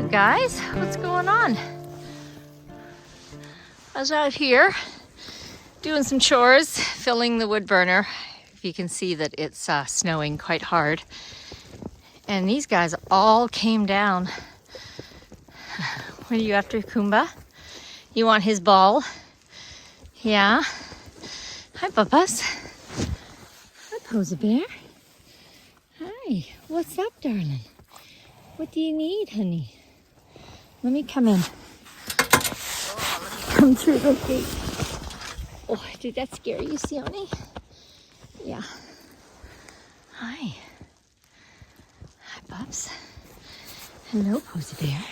Alright guys, what's going on? I was out here doing some chores, filling the wood burner. If you can see that it's snowing quite hard. And these guys all came down. What are you after, Kumba? You want his ball? Yeah. Hi, Bubba's. Hi, Posa Bear. Hi. What's up, darling? What do you need, honey? Let me come in. Oh, let me come through the gate. Oh, did that scare you, Sione? Yeah. Hi. Hi, Bubs. Hello, Posa Bear.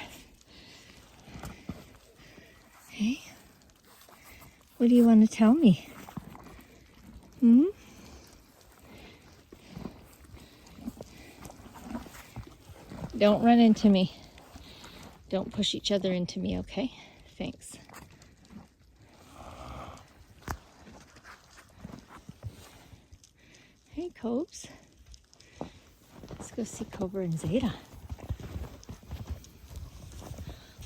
Hey. What do you want to tell me? Don't run into me. Don't push each other into me, okay? Thanks. Hey, Cobes. Let's go see Cobra and Zeta.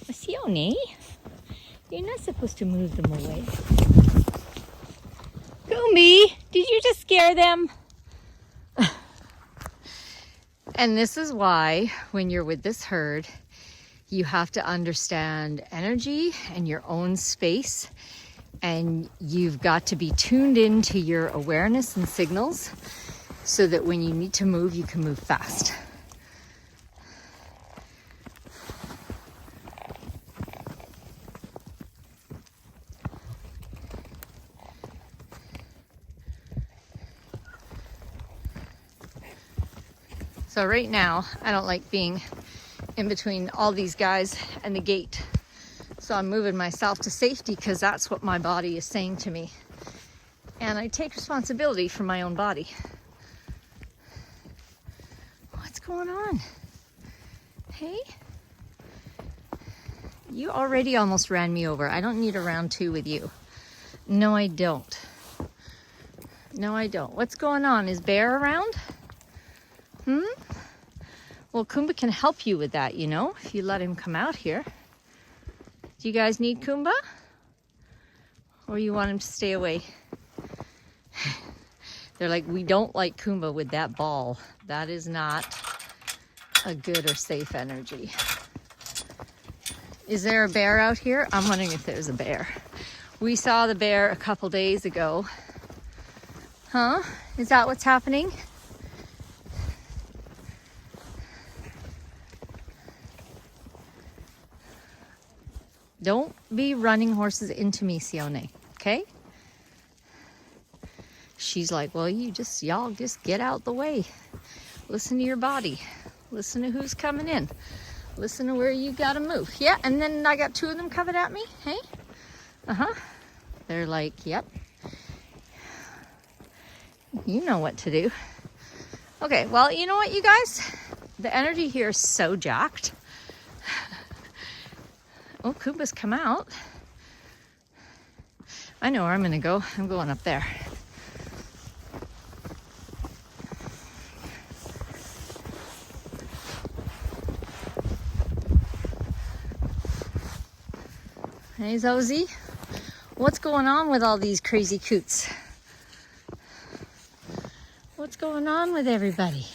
Sione, you're not supposed to move them away. Gumi, did you just scare them? And this is why, when you're with this herd, you have to understand energy and your own space. And you've got to be tuned into your awareness and signals so that when you need to move, you can move fast. So right now, I don't like being in between all these guys and the gate. So I'm moving myself to safety because that's what my body is saying to me. And I take responsibility for my own body. What's going on? Hey? You already almost ran me over. I don't need a round two with you. No, I don't. No, I don't. What's going on? Is Bear around? Well, Kumba can help you with that, you know, if you let him come out here. Do you guys need Kumba? Or you want him to stay away? They're like, we don't like Kumba with that ball. That is not a good or safe energy. Is there a bear out here? I'm wondering if there's a bear. We saw the bear a couple days ago. Huh? Is that what's happening? Don't be running horses into me, Sione, okay? She's like, well, y'all just get out the way. Listen to your body. Listen to who's coming in. Listen to where you gotta move. Yeah, and then I got two of them coming at me, hey? They're like, yep. You know what to do. Okay, well, you know what, you guys? The energy here is so jacked. Oh, Kumba's come out. I know where I'm gonna go. I'm going up there. Hey, Zozie. What's going on with all these crazy coots? What's going on with everybody?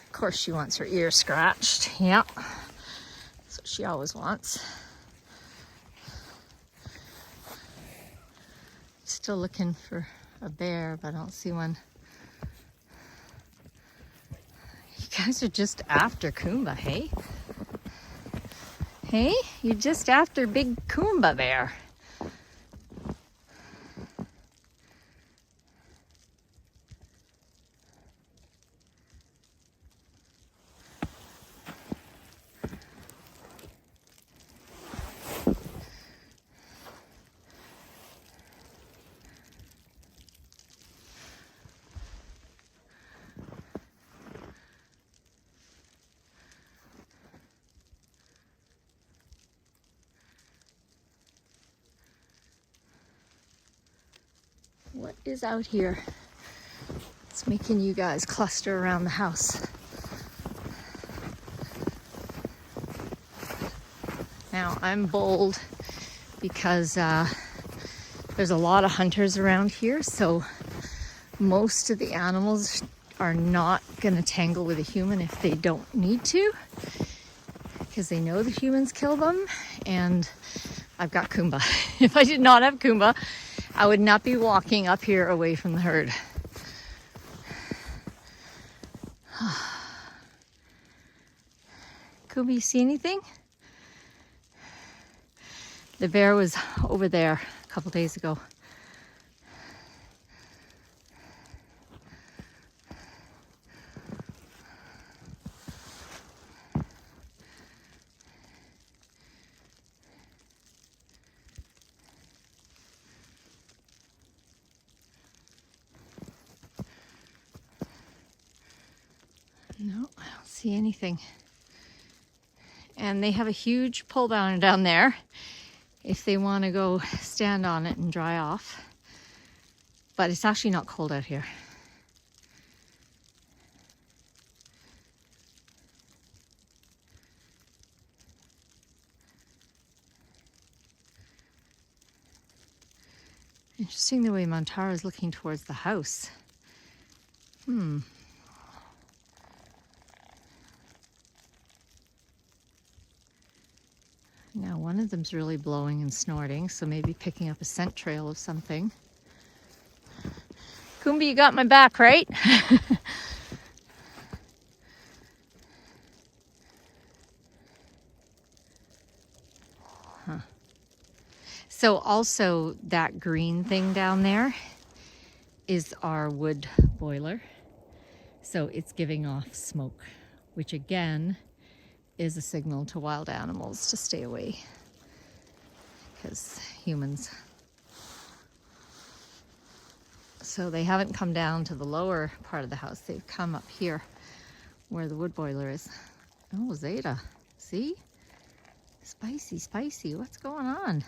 Of course, she wants her ear scratched. Yep. That's what she always wants. Still looking for a bear, but I don't see one. You guys are just after Kumba, hey? Hey, you're just after big Kumba bear. What is out here? It's making you guys cluster around the house. Now I'm bold because there's a lot of hunters around here, so most of the animals are not gonna tangle with a human if they don't need to, because they know the humans kill them. And I've got Kumba. If I did not have Kumba, I would not be walking up here away from the herd. Kumba, you see anything? The bear was over there a couple days ago. No, I don't see anything. And they have a huge pole down there if they want to go stand on it and dry off. But it's actually not cold out here. Interesting the way Montara is looking towards the house. Now one of them's really blowing and snorting, so maybe picking up a scent trail of something. Kumba, you got my back, right? Huh. So also that green thing down there is our wood boiler. So it's giving off smoke, which again is a signal to wild animals to stay away, because humans. So they haven't come down to the lower part of the house. They've come up here where the wood boiler is. Oh, Zeta, see? Spicy, spicy, what's going on?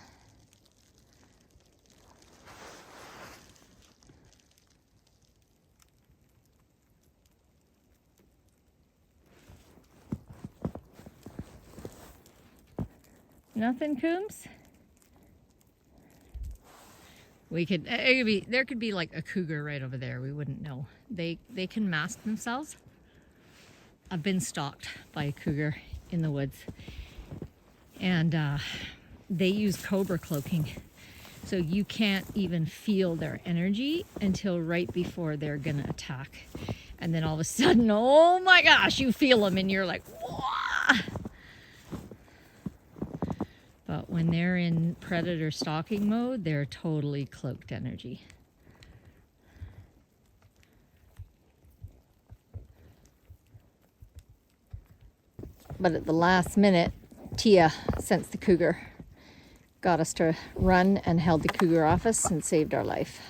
Nothing, Coombs? There could be like a cougar right over there. We wouldn't know. They can mask themselves. I've been stalked by a cougar in the woods, and they use cobra cloaking. So you can't even feel their energy until right before they're gonna attack. And then all of a sudden, oh my gosh, you feel them and you're like, whoa! But when they're in predator stalking mode, they're totally cloaked energy. But at the last minute, Tia sensed the cougar, got us to run and held the cougar off us and saved our life.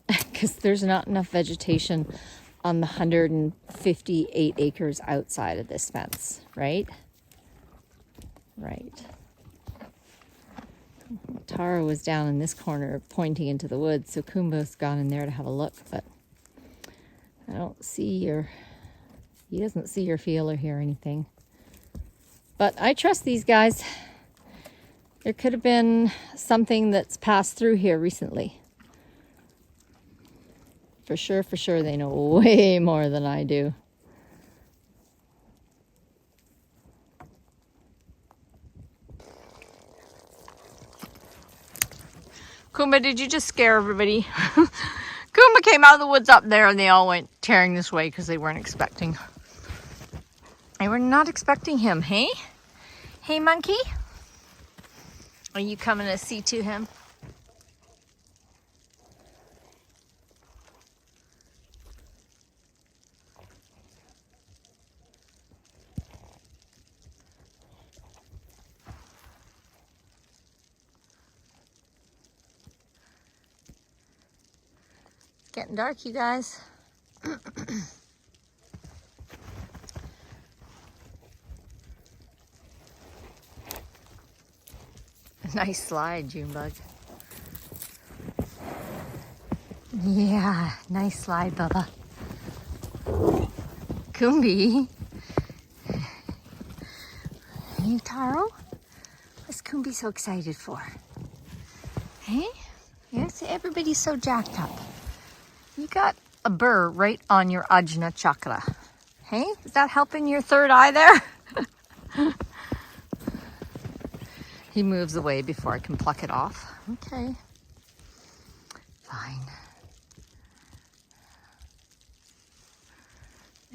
Because there's not enough vegetation on the 158 acres outside of this fence, right? Right. Tara was down in this corner pointing into the woods, so Kumba's gone in there to have a look, but I don't see he doesn't see or feel or hear anything. But I trust these guys. There could have been something that's passed through here recently. For sure, they know way more than I do. Kumba, did you just scare everybody? Kumba came out of the woods up there and they all went tearing this way because they weren't expecting. They were not expecting him, hey? Hey, monkey? Are you coming to see to him? It's getting dark, you guys. Nice slide, Junebug. Yeah, nice slide, Bubba. Coomby. you, Taro? What's Kumbi so excited for? Hey? Yes, everybody's so jacked up. You got a burr right on your Ajna chakra. Hey, is that helping your third eye there? He moves away before I can pluck it off. Okay. Fine.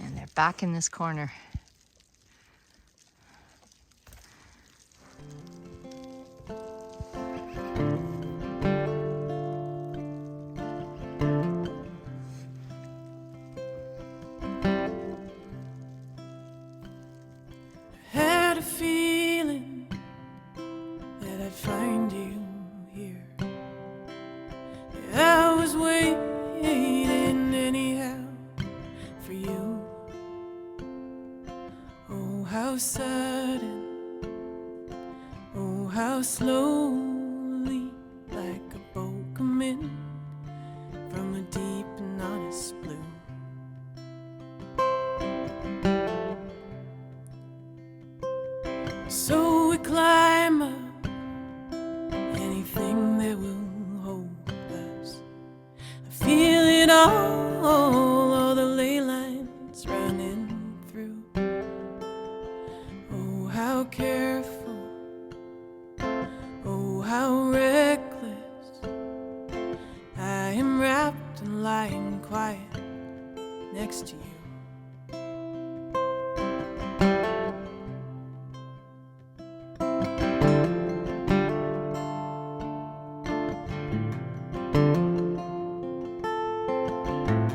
And they're back in this corner. Had a feeling that I'd find you here. Yeah, I was waiting anyhow for you. Oh, how sudden, oh, how slowly, like a boat come in from a deep and honest blue. So we climb up anything that will hold us. I feel it all the ley lines running through. Oh, how careful, oh, how reckless. I am wrapped and lying quiet next to you.